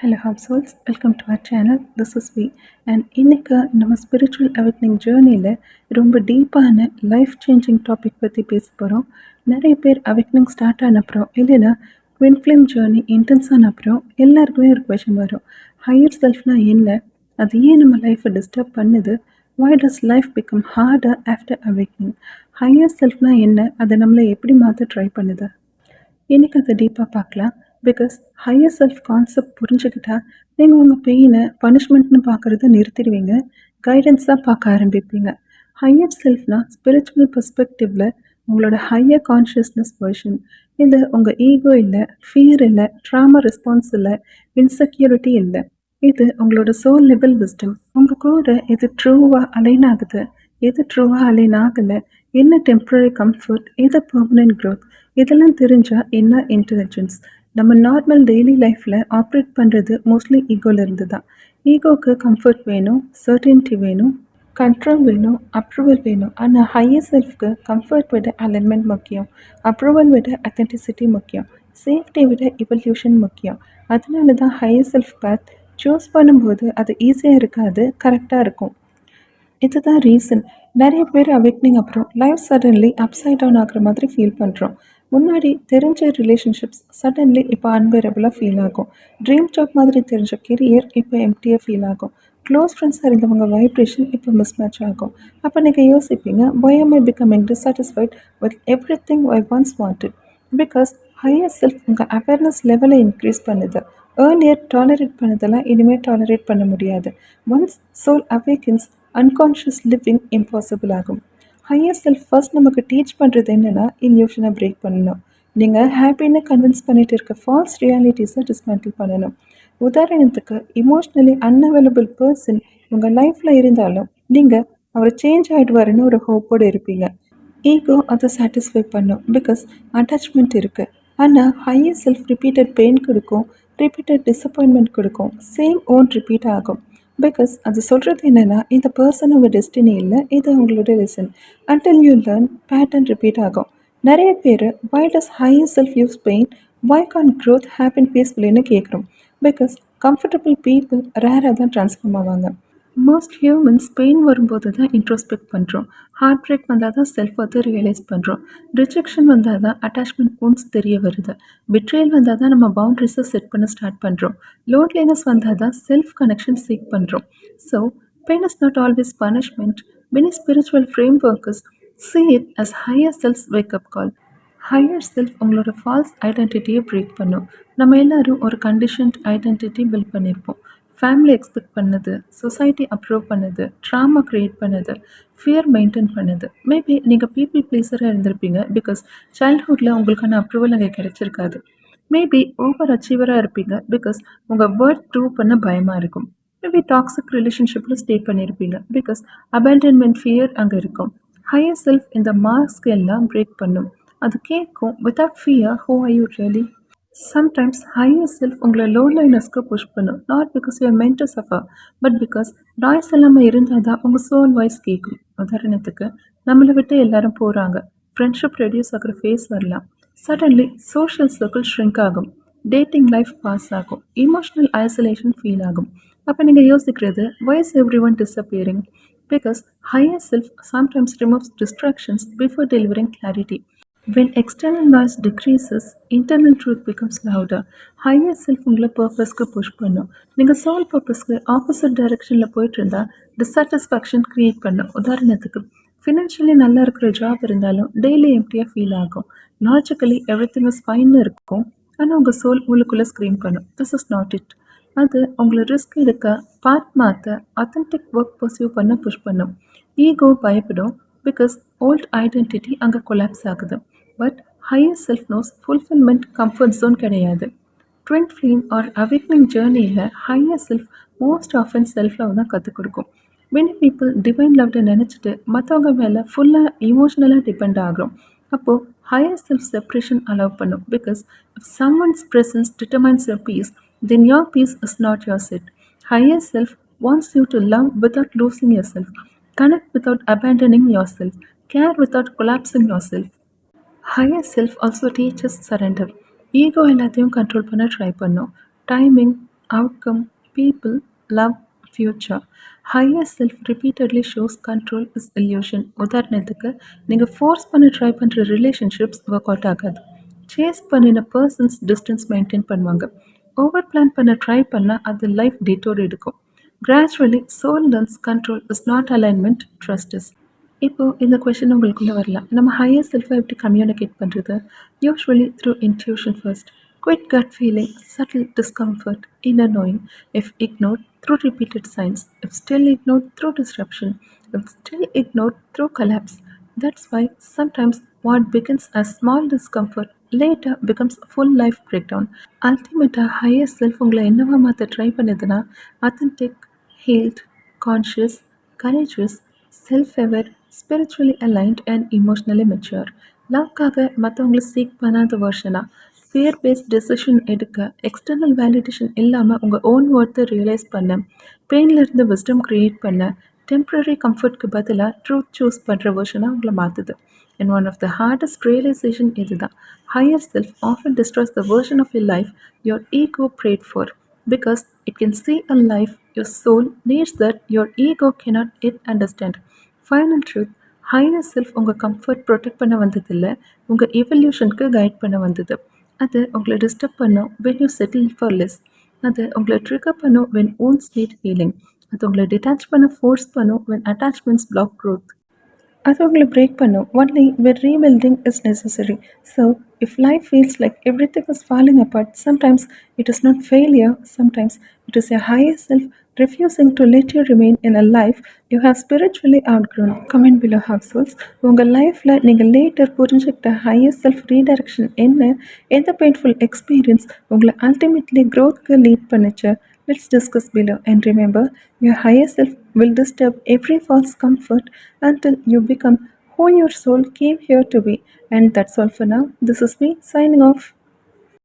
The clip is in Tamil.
Hello, households. Welcome to our channel. This is V. And இன்னைக்கு நம்ம ஸ்பிரிச்சுவல் அவேக்னிங் ஜேர்னியில் ரொம்ப டீப்பான லைஃப் சேஞ்சிங் டாபிக் பற்றி பேச போகிறோம். நிறைய பேர் அவேக்னிங் ஸ்டார்ட் ஆன அப்புறம் இல்லைன்னா ட்வின் ஃப்ளேம் ஜேர்னி இன்டென்ஸ் ஆன அப்புறம் எல்லாருக்குமே ஒரு கொஷின் வரும். ஹையர் செல்ஃப்னால் என்ன? அது ஏன் நம்ம லைஃப்பை டிஸ்டர்ப் பண்ணுது? why does life become harder after awakening? Higher செல்ஃப்னால் என்ன? அதை நம்மளை எப்படி மாற்ற ட்ரை பண்ணுது? இன்னைக்கு அதை டீப்பாக பார்க்கலாம். பிகாஸ் ஹையர் செல்ஃப் கான்செப்ட் புரிஞ்சுக்கிட்டா நீங்கள் உங்கள் பெயினை பனிஷ்மெண்ட்னு பார்க்குறத நிறுத்திடுவீங்க, கைடன்ஸாக பார்க்க ஆரம்பிப்பீங்க. ஹையர் செல்ஃப்னால் ஸ்பிரிச்சுவல் பெர்ஸ்பெக்டிவில் உங்களோட ஹையர் கான்ஷியஸ்னஸ் வெர்ஷன். இது உங்கள் ஈகோ இல்லை, ஃபியர் இல்லை, ட்ராமா ரெஸ்பான்ஸ் இல்லை, இன்செக்யூரிட்டி இல்லை. இது உங்களோட சோல் லெவல் விஸ்டம். உங்கள் கூட எது ட்ரூவாக அலைன் ஆகுது, எது ட்ரூவாக அலைன் ஆகலை, என்ன டெம்பரரி கம்ஃபர்ட், எது பெர்மனன்ட் க்ரோத், இதெல்லாம் தெரிஞ்சால் என்ன இன்டெலிஜென்ஸ். நம்ம நார்மல் டெய்லி லைஃப்பில் ஆப்ரேட் பண்ணுறது மோஸ்ட்லி ஈகோலேருந்து தான். ஈகோவுக்கு கம்ஃபர்ட் வேணும், சர்டினிட்டி வேணும், கண்ட்ரோல் வேணும், அப்ரூவல் வேணும். ஆனால் ஹையர் செல்ஃப்க்கு கம்ஃபர்ட் விட அலைன்மெண்ட் முக்கியம், அப்ரூவல் விட அத்தென்டிசிட்டி முக்கியம், சேஃப்டி விட இவல்யூஷன் முக்கியம். அதனால தான் ஹையர் செல்ஃப் பாத் சூஸ் பண்ணும்போது அது ஈஸியாக இருக்காது, கரெக்டாக இருக்கும். இதுதான் ரீசன். நிறைய பேர் அவேக்னிங் அப்புறம் லைஃப் சடன்லி அப்சைட் டவுன் ஆகிற மாதிரி ஃபீல் பண்ணுறோம். முன்னாடி தெரிஞ்ச ரிலேஷன்ஷிப்ஸ் சடன்லி இப்போ அன்பேரபுளாக ஃபீல் ஆகும். ட்ரீம் ஜாப் மாதிரி தெரிஞ்ச கெரியர் இப்போ எம்டியாக ஃபீல் ஆகும். க்ளோஸ் ஃப்ரெண்ட்ஸாக இருந்தவங்க வைப்ரேஷன் இப்போ மிஸ்மேட்ச் ஆகும். அப்போ நீங்கள் யோசிப்பீங்க, why am I becoming dissatisfied with everything I once wanted? Because higher self உங்கள் அவேர்னஸ் லெவலை இன்க்ரீஸ் பண்ணுது. ஏர்லியர் டாலரேட் பண்ணதெல்லாம் இனிமேல் டாலரேட் பண்ண முடியாது. Once soul awakens unconscious living impossible ஆகும். ஹையர் செல்ஃப் ஃபர்ஸ்ட் நமக்கு டீச் பண்ணுறது என்னென்னா இல்யூஷனை பிரேக் பண்ணணும். நீங்கள் ஹாப்பின்னு கன்வின்ஸ் பண்ணிட்டு இருக்க ஃபால்ஸ் ரியாலிட்டிஸை டிஸ்மேண்டில் பண்ணணும். உதாரணத்துக்கு, இமோஷ்னலி அன்அவைலபிள் பர்சன் உங்கள் லைஃப்பில் இருந்தாலும் நீங்கள் அவர் சேஞ்ச் ஆகிடுவாருன்னு ஒரு ஹோப்போடு இருப்பீங்க. ஈகோ அதை சாட்டிஸ்ஃபை பண்ணும், பிகாஸ் அட்டாச்மெண்ட் இருக்குது. ஆனால் ஹையர் செல்ஃப் ரிப்பீட்டட் பெயின் கொடுக்கும், ரிப்பீட்டட் டிசப்பாயின்மெண்ட் கொடுக்கும், சேம் ஓன் ரிப்பீட் ஆகும். பிகாஸ் அது சொல்கிறது என்னென்னா, இந்த பர்சன் உங்கள் டெஸ்டினி இல்லை, இது உங்களோட lesson. Until you learn, pattern repeat ஆகும். நிறைய பேர் why does higher self use pain, why can't growth happen peacefullyன்னு கேட்குறோம். பிகாஸ் கம்ஃபர்டபுள் பீப்புள் ரேராக தான் ட்ரான்ஸ்ஃபார்ம் ஆவாங்க. மோஸ்ட் ஹியூமன்ஸ் பெயின் வரும்போது தான் இன்ட்ரோஸ்பெக்ட் பண்ணுறோம். ஹார்ட் பிரேக் வந்தால் தான் செல்ஃப் வந்து ரியலைஸ் பண்ணுறோம். ரிஜெக்ஷன் வந்தால் தான் அட்டாச்மெண்ட் wounds தெரிய வருது. பிட்ரேல் வந்தால் தான் நம்ம பவுண்ட்ரிஸை செட் பண்ண ஸ்டார்ட் பண்ணுறோம். லோன்லினஸ் வந்தால் தான் செல்ஃப் கனெக்ஷன் சீக் பண்ணுறோம். So pain is not always punishment. Many spiritual frame workers see it as higher self's wake-up call. Higher self உங்களோட ஃபால்ஸ் ஐடென்டிட்டியை பிரேக் பண்ணும். நம்ம எல்லோரும் ஒரு கண்டிஷன்ட் ஐடென்டிட்டி பில்ட் பண்ணியிருப்போம். ஃபேமிலி எக்ஸ்பெக்ட் பண்ணுது, சொசைட்டி அப்ரூவ் பண்ணுது, ட்ராமா க்ரியேட் பண்ணுது, ஃபியர் மெயின்டைன் பண்ணுது. மேபி நீங்கள் பீப்புள் ப்ளீஸராக இருந்திருப்பீங்க, பிகாஸ் சைல்ட்ஹுட்டில் உங்களுக்கான அப்ரூவல் அங்கே கிடைச்சிருக்காது. மேபி ஓவர் அச்சீவராக இருப்பீங்க, பிகாஸ் உங்கள் வேர்ட் ப்ரூவ் பண்ண பயமாக இருக்கும். மேபி டாக்ஸிக் ரிலேஷன்ஷிப்பில் ஸ்டே பண்ணியிருப்பீங்க, பிகாஸ் அபேண்டன்மெண்ட் ஃபியர் அங்கே இருக்கும். ஹையர் செல்ஃப் இந்த மாஸ்க் எல்லாம் பிரேக் பண்ணும். அது கேட்கும், without fear who are you really. Sometimes higher self உங்களை லோன்லைனஸ்க்கு புஷ் பண்ணும். Not because you are meant to suffer, but because noise இல்லாமல் இருந்தால் தான் உங்கள் சோல் வாய்ஸ் கேட்கும். உதாரணத்துக்கு, நம்மளை விட்டு எல்லாரும் போகிறாங்க, ஃப்ரெண்ட்ஷிப் ரெடியூஸ் ஆகிற ஃபேஸ் வரலாம். சடன்லி சோஷியல் சர்க்கிள் ஷ்ரிங்க் ஆகும், டேட்டிங் லைஃப் பாஸ் ஆகும், இமோஷனல் ஐசோலேஷன் ஃபீல் ஆகும். அப்போ நீங்கள் யோசிக்கிறது, why is everyone disappearing? Because higher self sometimes removes distractions before delivering clarity. When external noise decreases, internal truth becomes louder. Higher self உங்களை பர்பஸ்க்கு புஷ் பண்ணும். நீங்கள் சோல் பர்பஸ்க்கு ஆப்போசிட் டைரெக்ஷனில் போயிட்டு இருந்தால் டிஸாட்டிஸ்ஃபேக்ஷன் க்ரியேட் பண்ணும். உதாரணத்துக்கு, ஃபினான்ஷியலி நல்லா இருக்கிற ஜாப் இருந்தாலும் டெய்லி எம்டியாக ஃபீல் ஆகும். லாஜிக்கலி எவ்ரிதிங் இஸ் ஃபைன்னு இருக்கும், ஆனால் உங்கள் சோல் உள்ளுக்குள்ளே ஸ்க்ரீம் பண்ணும், திஸ் இஸ் நாட் இட். அது உங்களை ரிஸ்க் எடுக்க, பார்ட் மாற்ற, அத்தன்டிக் ஒர்க் பர்சியூ பண்ண புஷ் பண்ணும். ஈகோ பயப்படும், பிகாஸ் ஓல்ட் ஐடென்டிட்டி அங்கே கொலாப்ஸ் ஆகுது. But higher self knows fulfillment comfort zone கிடையாது. ட்வின் ஃப்ளேம் ஆர் அவேக்னிங் ஜேர்னியில் higher self most often self love தான் கற்றுக் கொடுக்கும். மெனி பீப்புள் டிவைன் லவ்வை நினச்சிட்டு மற்றவங்க மேலே ஃபுல்லாக இமோஷ்னலாக டிபெண்ட் ஆகிறோம். அப்போது ஹையர் செல்ஃப் செப்ரேஷன் அலோவ் பண்ணும். Because if someone's presence determines your peace, then your peace is not your set. Higher self wants you to love without losing yourself, connect without abandoning yourself, care without collapsing yourself. Higher self also teaches surrender. Ego எல்லாத்தையும் கண்ட்ரோல் பண்ண ட்ரை பண்ணும். Timing, outcome, people, love, future. Higher self repeatedly shows control is illusion. உதாரணத்துக்கு நீங்கள் ஃபோர்ஸ் பண்ணி ட்ரை பண்ணுற ரிலேஷன்ஷிப்ஸ் ஒர்க் அவுட் ஆகாது. சேஸ் பண்ணின பர்சன்ஸ் டிஸ்டன்ஸ் மெயின்டைன் பண்ணுவாங்க. ஓவர் பிளான் பண்ண ட்ரை பண்ணால் அது லைஃப் டேட்டோடு எடுக்கும். Gradually soul learns control is not alignment, trust is. இப்போ இந்த கொஸ்டின் உங்களுக்குள்ள வரலாம். நம்ம ஹையர் செல்ஃபை எப்படி கம்யூனிகேட் பண்ணுறது? Usually through intuition first. Quick gut feeling, subtle discomfort, inner knowing, if ignored through repeated signs, if still ignored through disruption, if still ignored through collapse. That's why sometimes what begins as small discomfort later becomes full life breakdown. Ultimately, higher self உங்களை என்னவா மாற்ற ட்ரை பண்ணுதுன்னா authentic, healed, conscious, courageous, self-aware, spiritually aligned and emotionally mature. லவ்க்காக மற்றவங்களை சீக் பண்ணாத வருஷனா ஃபியர் பேஸ்ட் டெசிஷன் எடுக்க எக்ஸ்டர்னல் வேலிடேஷன் இல்லாமல் உங்கள் ஓன் ஒர்த்தை ரியலைஸ் பண்ண பெயின்லேருந்து விஸ்டம் க்ரியேட் பண்ண டெம்ப்ரரி கம்ஃபர்ட்க்கு பதிலாக ட்ரூத் சூஸ் பண்ணுற வெர்ஷனாக உங்களை மாற்றுது. And one of the hardest realisation இதுதான். Higher self often destroys the version of your life your ego prayed for, because it can see a life your soul needs that your ego cannot yet understand. Final truth, higher self உங்கள் கம்ஃபர்ட் ப்ரொடெக்ட் பண்ண வந்ததில்லை, உங்கள் எவல்யூஷனுக்கு கைட் பண்ண வந்தது. அது உங்களை டிஸ்டர்ப் பண்ணும் when you settle for less. அது உங்களை ட்ரிகர் பண்ணும் when wounds need healing. அது உங்களை டிட்டாச் பண்ண ஃபோர்ஸ் பண்ணும் when attachments block growth. அது உங்களை பிரேக் பண்ணும் only when rebuilding is necessary. So, if life feels like everything is falling apart, sometimes it is not failure, sometimes it is your higher self refusing to let you remain in a life you have spiritually outgrown. Comment below households. உங்கள் லைஃப்பில் நீங்கள் லேட்டர் புரிஞ்சுக்கிட்ட ஹையர் செல்ஃப் ரீடைரக்ஷன் என்ன, எந்த பெயின்ஃபுல் எக்ஸ்பீரியன்ஸ் உங்களை அல்டிமேட்லி க்ரோத்க்கு லீட் பண்ணுச்சு? Let's discuss below, and remember, your higher self will disturb every false comfort until you become who your soul came here to be. And that's all for now. This is me signing off.